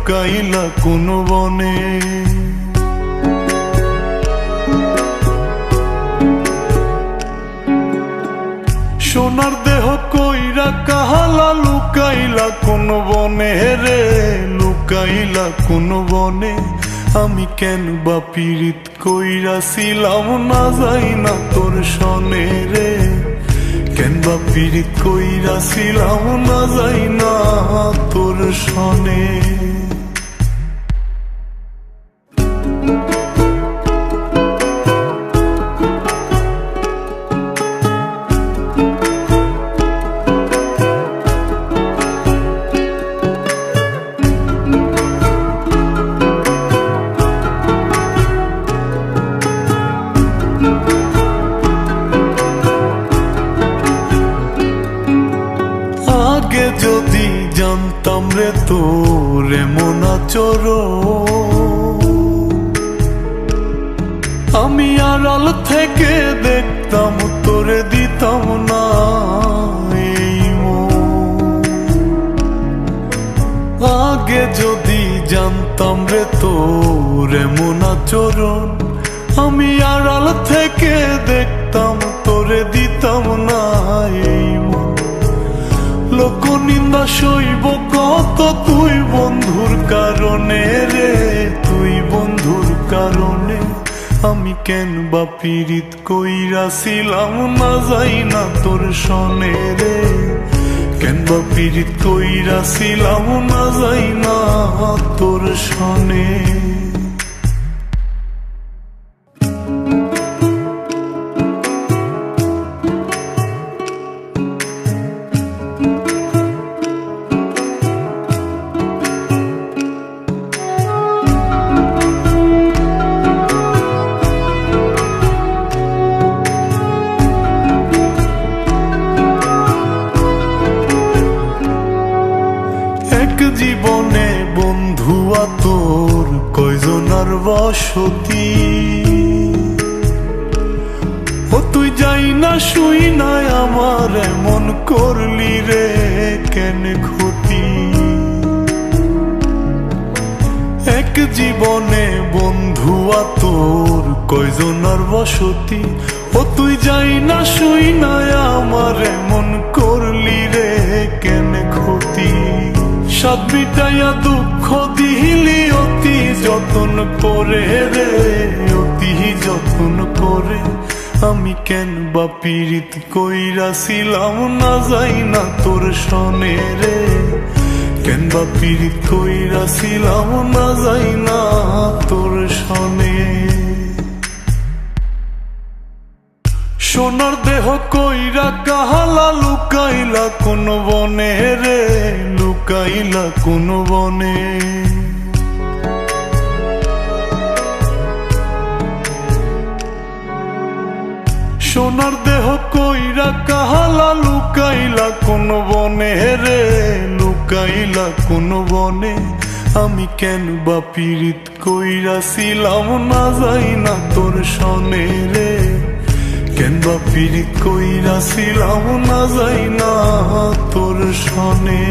লুকাইলা কোন বনে। সোনার দেহ কইরা কাহালা লুকাইলা কোন বনে রে, লুকাইলা কোন বনে। আমি কেন বা পীড়িত কইরাছিলাম না যাই না তোর সনে রে, কেন বা পীড়িত কইরাছিলাম না যাই না তোর সনে। আগে যদি জানতাম রে তোর এমন আচরণ, আমি আড়াল থেকে দেখতাম তোরে দিতাম না এই মন। আগে যদি জানতাম রে তোর এমন আচরণ, আমি আড়াল থেকে দেখতাম তোরে দিতাম না এই মন। লোক নিন্দা সইব কত তুই বন্ধুর কারণে রে, তুই বন্ধুর কারণে। আমি কেন বা পীড়িত কইরাছিলাম না যাই না তোর সনে রে, কেন বা পীড়িত কইরাছিলাম না যাই না তোর সনে। জীবনে বন্ধুয়া তোর কয়জনার বসতি, ও তুই যাই না শুই নাই আমার এমন করলি রে কেন ক্ষতি। এক জীবনে বন্ধুয়া তোর কয়জনার বসতি, ও তুই যাই না শুই নাই আমার এমন করলি রে কেন ক্ষতি। সাত বিটাইয়া দুঃখ দিলি অতি যতন করে রে, অতি যতন করে। আমি কেন বা পীড়িত কইরাছিলাম না যাই না তোর সনে রে, কেন বা পীড়িত কইরাছিলাম না যাই না তোর সনে। সোনার দেহ কইরা কাহালা লুকাইলা কোন বনে রে, লুকাইলা কোন বনে। সোনার দেহ কইরা কাহালা লুকাইলা কোন বনে রে, লুকাইলা কোন বনে। আমি কেন বা পীড়িত কইরাছিলাম না যাই না তোর সনে রে, কেন বা পীড়িত কইরাছিলাম না যাই না তোর সনে।